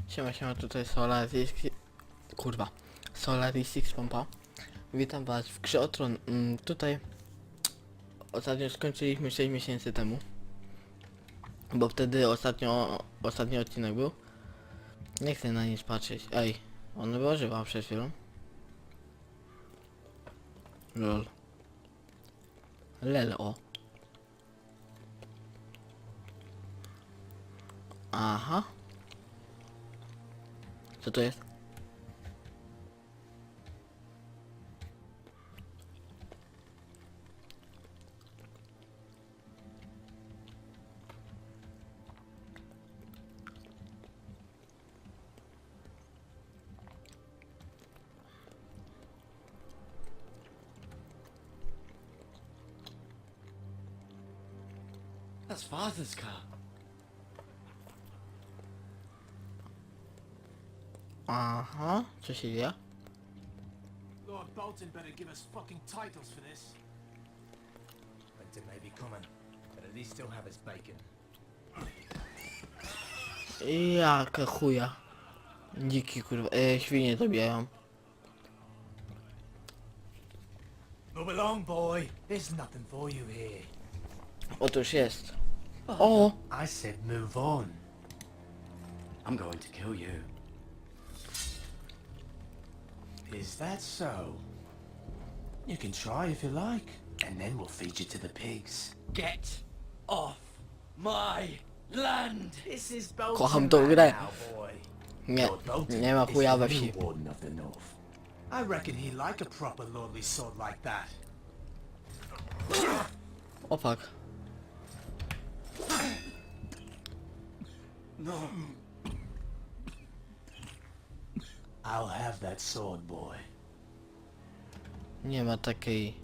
Siema, tutaj SolarisXPompa. Witam was w Grze O Tron. Tutaj ostatnio skończyliśmy 6 miesięcy temu. Bo wtedy ostatni odcinek był. Nie chcę na nic patrzeć. Ej, on była żywa przed chwilą. Lol. Lelo. Aha. Co to jest? That's Father's car. Aha, co się dzieje? Lord Bolton better give us fucking titles for this. Winter may be coming, but at least he'll have his bacon. Jaka chuja. Dziki kurwa, świnie zabijają. Move along, boy. There's nothing for you here. Otóż jest. O! I said move on. I'm going to kill you. Is that so? You can try if you like, and then we'll feed you to the pigs. Get off my land! This is Bolton Kocham tą man grę. now, boy. Nie, Lord Bolton nie ma is chuja the we new wsi. warden of the north. I reckon he like a proper lordly sword like that. O fuck. No. I'll have that sword, boy. Nie ma takiej.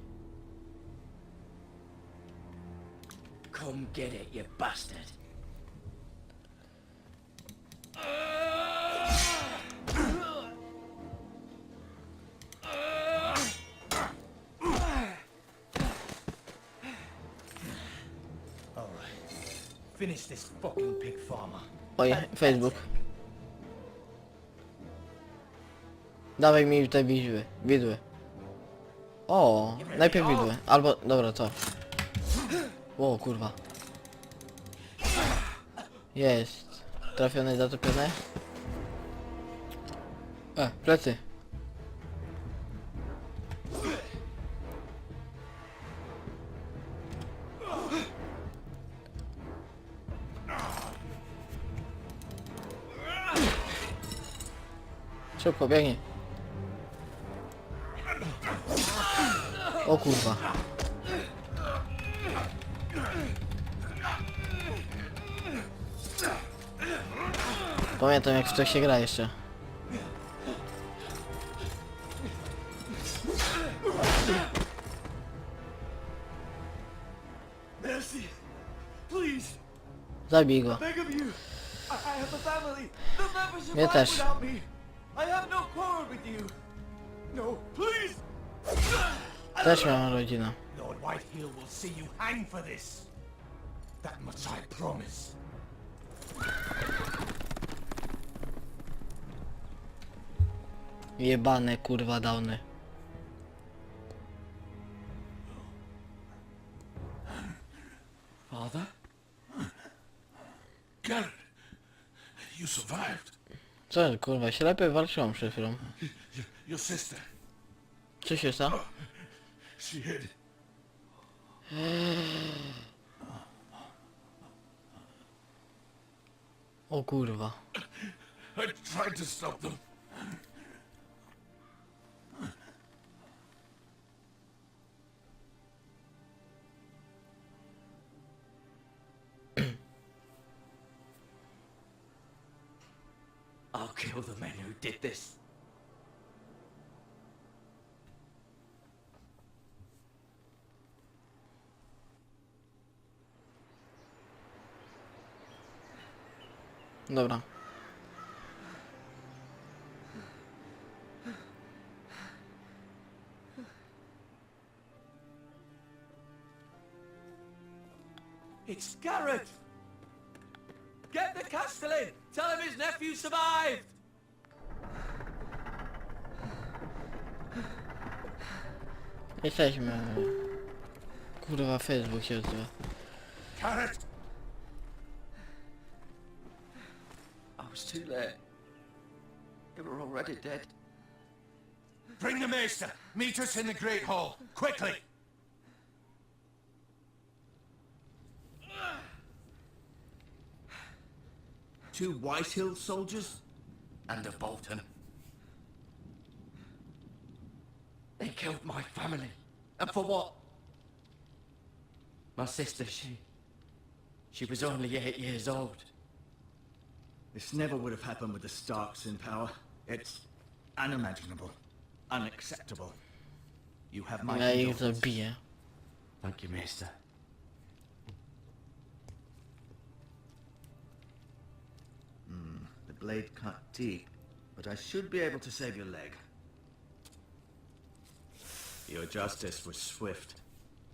Come get it, you bastard. Alright. Finish this fucking pig farmer. Oj, Facebook. Dawaj mi te widły. O, najpierw widły. Albo, dobra, to. O, kurwa. Jest. Trafione, zatopione. Plecy. Szybko, biegnij. O kurwa. Pamiętam jak w to się gra jeszcze. Mercy! Please! Zabij go. Beg of you! I have a family! They'll never survive Mnie też. without me! I have no quarrel with you! No, please! Też miałem rodzinę. Lord Whitehill will see you hang for this! That much I promise. Jebane kurwa downy. Father? Garrett, you survived. Co kurwa, ślepy walczyłam przed chwilą. Your sister, Co się stało? she hid. O kurwa. I tried to stop them. I'll kill the men who did this. Dobra. It's Garrett! Get the Castellan! Tell him his nephew survived! Jesteśmy. Kurwa, Facebook się odzywa. Carrot! I was too late. They were already dead. Bring the maester! Meet us in the Great Hall! Quickly! Two Whitehill soldiers? And a Bolton. They killed my family. And for what? My sister, she was only 8 years old. This never would have happened with the Starks in power. It's unimaginable. Unacceptable. You have my Ja ich condolences. zabiję. Thank you, Maester. The blade cut deep, but I should be able to save your leg. Your justice was swift.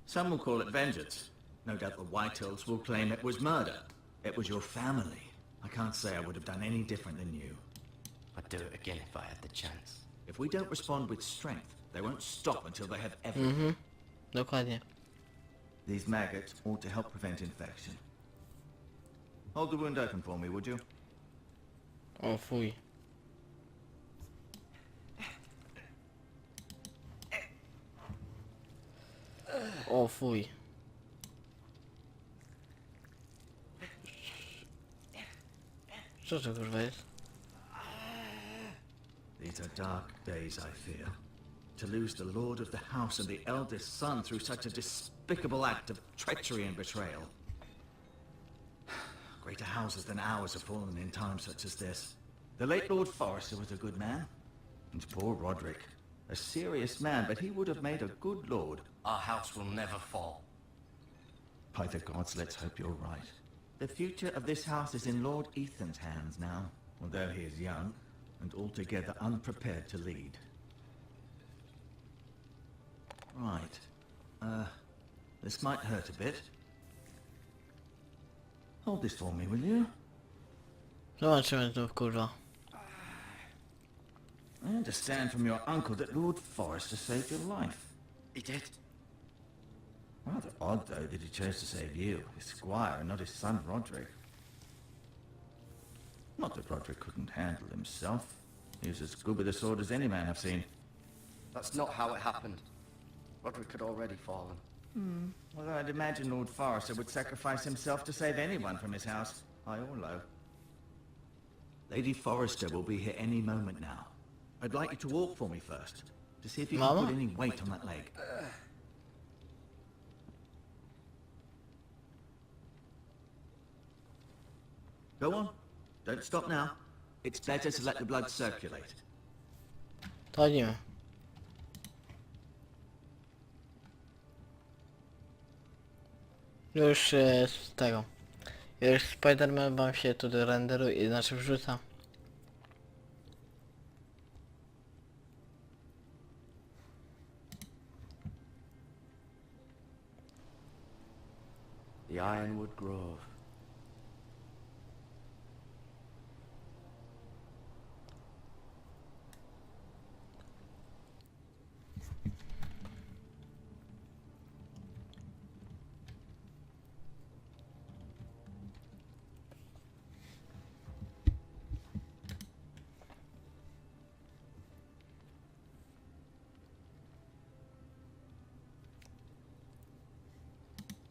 Some will call it vengeance. No doubt the Whitehills will claim it was murder. It was your family. I can't say I would have done any different than you. I'd do it again if I had the chance. If we don't respond with strength, they won't stop until they have everything. Dokładnie. These maggots ought to help prevent infection. Hold the wound open for me, would you? O fuj. O fuj. Co to kurwa jest? These are dark days, I fear. To lose the lord of the house and the eldest son through such a despicable act of treachery and betrayal. Greater houses than ours have fallen in times such as this. The late Lord Forrester was a good man. And poor Roderick. A serious man, but he would have made a good lord. Our house will never fall. By the gods, let's hope you're right. The future of this house is in Lord Ethan's hands now, although he is young and altogether unprepared to lead. Right. This might hurt a bit. Hold this for me, will you? Zobaczymy znów kurwa. I understand from your uncle that Lord Forrester saved your life. He did. Rather odd, though, that he chose to save you, his squire, and not his son Roderick. Not that Roderick couldn't handle himself. He was as good with a sword as any man I've seen. That's not how it happened. Roderick had already fallen. Well, I'd imagine Lord Forrester would sacrifice himself to save anyone from his house, high or low. Lady Forrester will be here any moment now. I'd like you to walk for me first, to see if you Mama? can put any weight on that leg. Go on. Don't stop now. It's better to let the blood circulate. To chodzimy. Już z tego. Już Spider-Man wam się tu do renderu i znaczy wrzuca. The Ironwood Grove.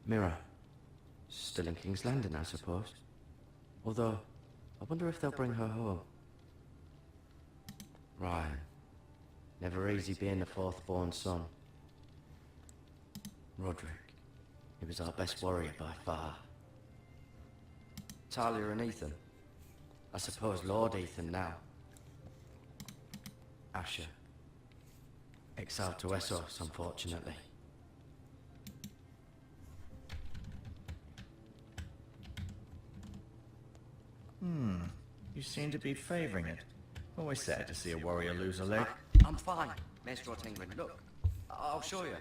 Mirror. Still in King's Landing, I suppose. Although, I wonder if they'll bring her home. Right. Never easy being the fourth-born son. Roderick. He was our best warrior by far. Talia and Ethan. I suppose Lord Ethan now. Asher. Exiled to Essos, unfortunately. You seem to be favoring it. Always sad to see a warrior lose a leg. I'm fine, Maester Tingrin. Look, I'll show you.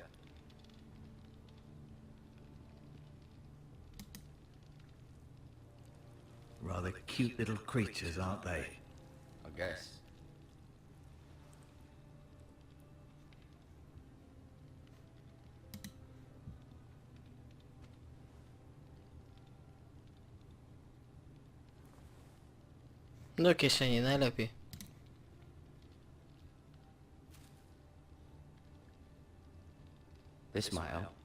Rather cute little creatures, aren't they? I guess. Do kieszeni, najlepiej. This might help.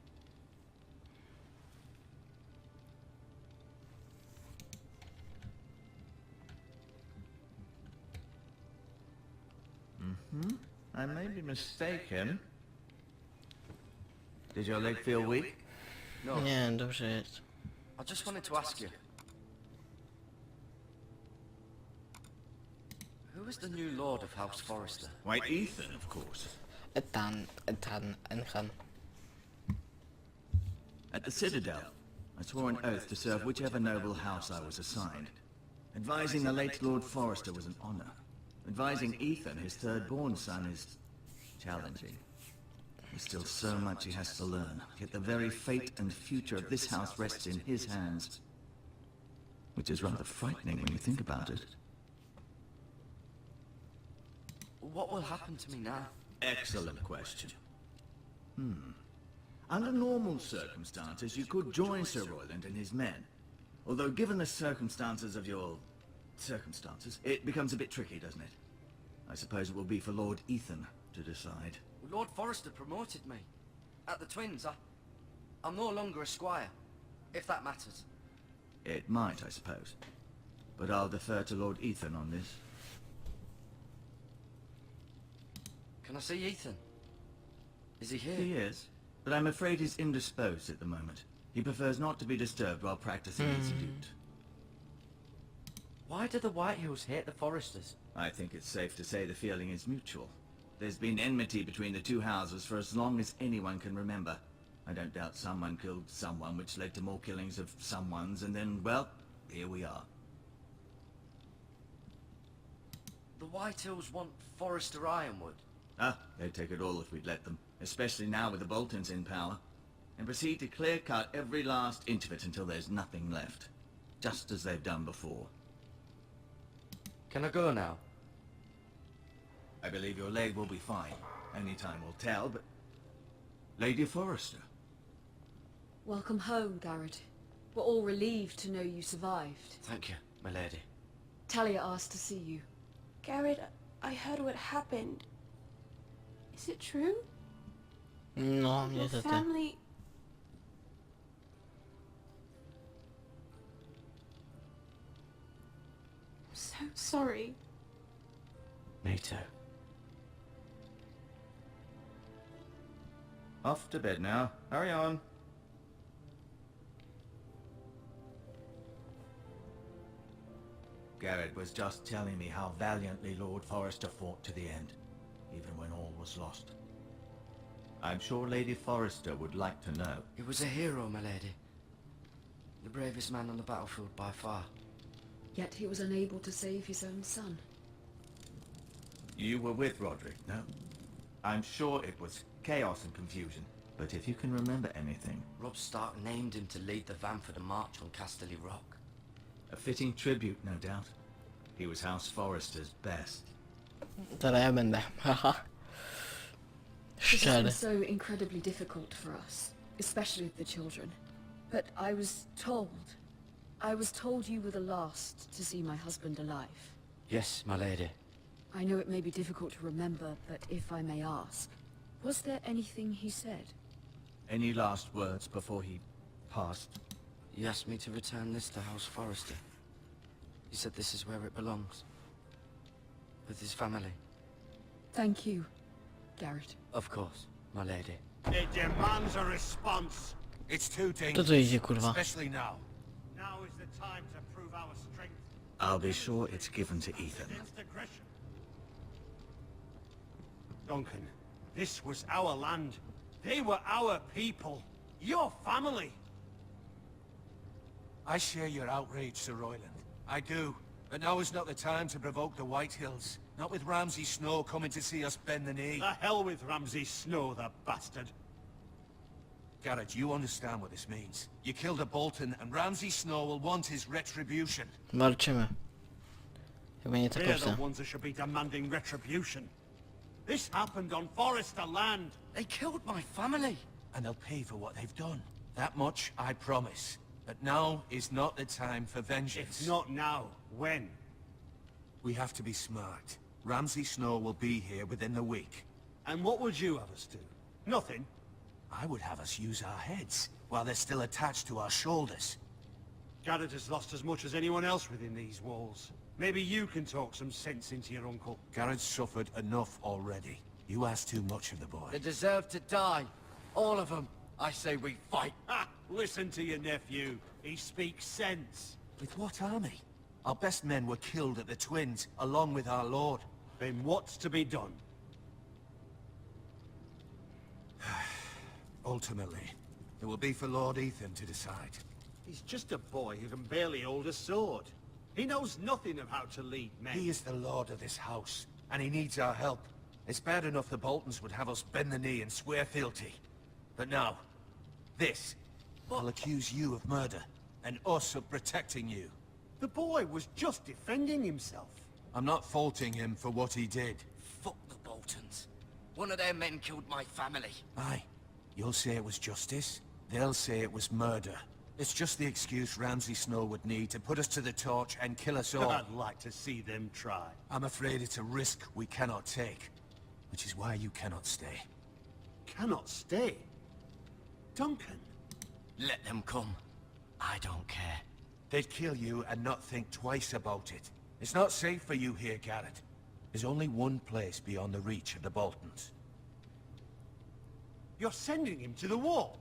I may be mistaken. Did your leg feel weak? No, Nie, dobrze jest. I just wanted to ask you. Who is the new lord of House Forrester? Why, Ethan, of course. Enhan. At the Citadel, I swore an oath to serve whichever noble house I was assigned. Advising the late Lord Forrester was an honor. Advising Ethan, his third-born son, is challenging. There's still so much he has to learn, yet the very fate and future of this house rests in his hands. Which is rather frightening when you think about it. What will happen to me now? Excellent question. Under normal circumstances, you could join Sir Royland and his men. Although given the circumstances of your... circumstances, it becomes a bit tricky, doesn't it? I suppose it will be for Lord Ethan to decide. Lord Forrester promoted me. At the Twins, I'm no longer a squire, if that matters. It might, I suppose. But I'll defer to Lord Ethan on this. Can I see Ethan? Is he here? He is, but I'm afraid he's indisposed at the moment. He prefers not to be disturbed while practicing his duty. Why do the Whitehills hate the Forresters? I think it's safe to say the feeling is mutual. There's been enmity between the two houses for as long as anyone can remember. I don't doubt someone killed someone, which led to more killings of someones, and then, well, here we are. The Whitehills want Forrester Ironwood. Ah, they'd take it all if we'd let them, especially now with the Boltons in power, and proceed to clear-cut every last inch of it until there's nothing left, just as they've done before. Can I go now? I believe your leg will be fine. Only time will tell, but... Lady Forrester. Welcome home, Garrett. We're all relieved to know you survived. Thank you, my lady. Talia asked to see you. Garrett, I heard what happened. Is it true? No, Your niestety. family... I'm so sorry. Me too. Off to bed now. Hurry on. Garrett was just telling me how valiantly Lord Forrester fought to the end, even when all was lost. I'm sure Lady Forrester would like to know. He was a hero, my lady. The bravest man on the battlefield by far. Yet he was unable to save his own son. You were with Roderick, no? I'm sure it was chaos and confusion, but if you can remember anything... Robb Stark named him to lead the van for the march on Casterly Rock. A fitting tribute, no doubt. He was House Forrester's best. Teraz ja będę. Haha. This has Szczery. been so incredibly difficult for us, especially with the children. But I was told you were the last to see my husband alive. Yes, my lady. I know it may be difficult to remember, but if I may ask, was there anything he said? Any last words before he passed? He asked me to return this to House Forrester. He said this is where it belongs. With his family. Thank you, Garrett. Of course, my lady. It demands a response. It's too To dangerous, tu idzie, kurwa? especially now. Now is the time to prove our strength I'll be sure it's given to Ethan. against aggression. Duncan, this was our land. They were our people. Your family. I share your outrage, Sir Royland. I do. But now is not the time to provoke the Whitehills. Not with Ramsay Snow coming to see us bend the knee. The hell with Ramsay Snow, the bastard. Garrett, you understand what this means. You killed a Bolton, and Ramsay Snow will want his retribution. Walczymy. Chyba nie taką They're chcę. the ones that should be demanding retribution. This happened on Forrester land. They killed my family. And they'll pay for what they've done. That much I promise. But now is not the time for vengeance. If not now, when? We have to be smart. Ramsay Snow will be here within the week. And what would you have us do? Nothing. I would have us use our heads while they're still attached to our shoulders. Garrett has lost as much as anyone else within these walls. Maybe you can talk some sense into your uncle. Garrett's suffered enough already. You ask too much of the boy. They deserve to die. All of them. I say we fight. Ha! Listen to your nephew. He speaks sense. With what army? Our best men were killed at the Twins, along with our lord. Then what's to be done? Ultimately, it will be for Lord Ethan to decide. He's just a boy who can barely hold a sword. He knows nothing of how to lead men. He is the lord of this house, and he needs our help. It's bad enough the Boltons would have us bend the knee and swear fealty. But now, this. I'll accuse you of murder, and us of protecting you. The boy was just defending himself. I'm not faulting him for what he did. Fuck the Boltons. One of their men killed my family. Aye. You'll say it was justice. They'll say it was murder. It's just the excuse Ramsay Snow would need to put us to the torch and kill us all. I'd like to see them try. I'm afraid it's a risk we cannot take. Which is why you cannot stay. Cannot stay. Duncan. Let them come. I don't care. They'd kill you and not think twice about it. It's not safe for you here, Garrett. There's only one place beyond the reach of the Boltons. You're sending him to the wall.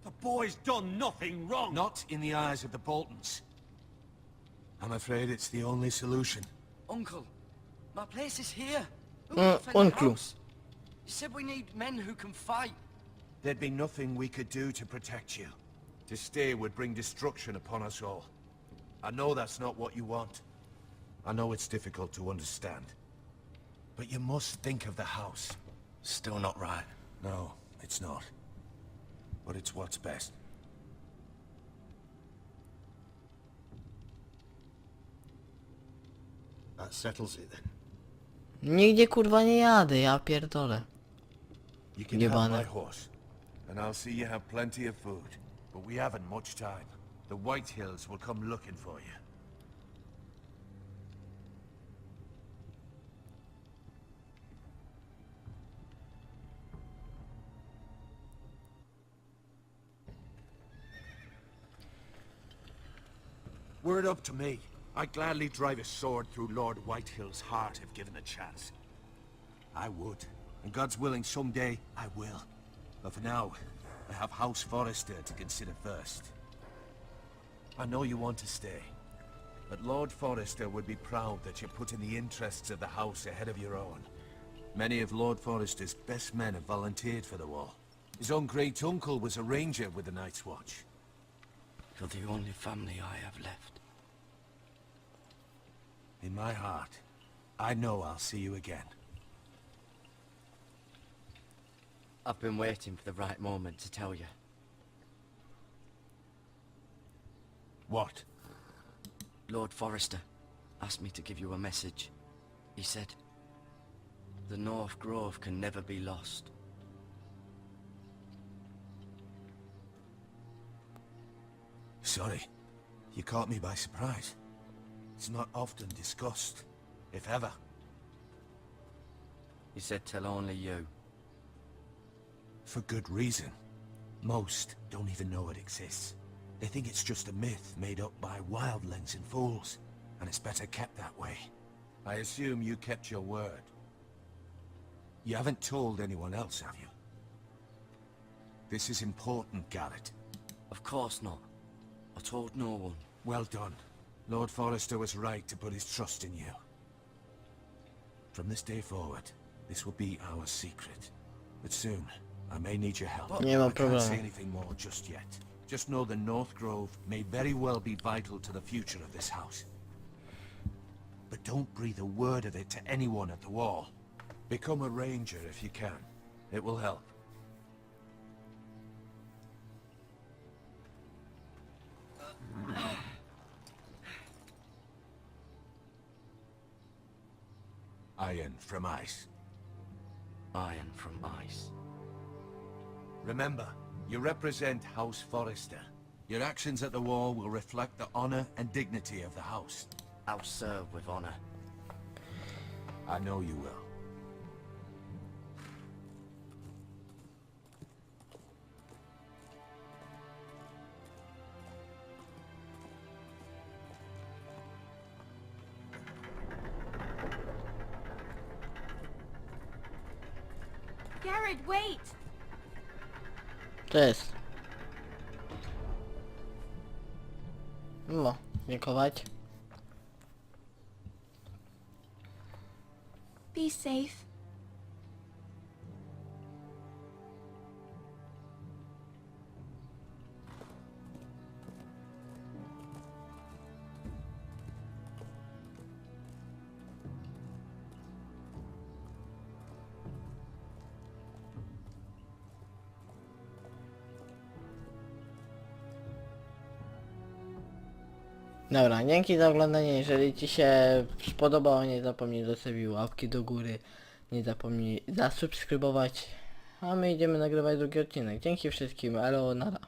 The boy's done nothing wrong. Not in the eyes of the Boltons. I'm afraid it's the only solution. Uncle, my place is here. Who can defend the Uncle. house? You said we need men who can fight. There'd be nothing we could do to protect you. To stay would bring destruction upon us all. I know that's not what you want. I know it's difficult to understand. But you must think of the house. Still not right. No, it's not. But it's what's best. That settles it then. Nigdzie kurwa nie jadę, ja pierdolę. You can Jebane. have my horse, and I'll see you have plenty of food. But we haven't much time. The White Hills will come looking for you. Were it up to me, I'd gladly drive a sword through Lord Whitehill's heart if given the chance. I would, and God's willing someday I will. But for now, I have House Forrester to consider first. I know you want to stay, but Lord Forrester would be proud that you're putting the interests of the house ahead of your own. Many of Lord Forrester's best men have volunteered for the war. His own great-uncle was a ranger with the Night's Watch. You're the only family I have left. In my heart, I know I'll see you again. I've been waiting for the right moment to tell you. What? Lord Forrester asked me to give you a message. He said, the North Grove can never be lost. Sorry, you caught me by surprise. It's not often discussed, if ever. He said tell only you. For good reason. Most don't even know it exists. They think it's just a myth made up by wildlings and fools, and it's better kept that way. I assume you kept your word. You haven't told anyone else, have you? This is important, Garrett. Of course not. I told no one. Well done. Lord Forrester was right to put his trust in you. From this day forward, this will be our secret. But soon, I may need your help. Nie ma I can't say problemu. anything more just yet. Just know the North Grove may very well be vital to the future of this house. But don't breathe a word of it to anyone at the wall. Become a ranger if you can. It will help. Iron from ice. Iron from ice. Remember, you represent House Forrester. Your actions at the wall will reflect the honor and dignity of the house. I'll serve with honor. I know you will. Garrett, wait! To jest. No, dziękować. Be safe. Dobra, dzięki za oglądanie. Jeżeli ci się spodobało, nie zapomnij zostawić łapki do góry. Nie zapomnij zasubskrybować. A my idziemy nagrywać drugi odcinek. Dzięki wszystkim, elo, nara.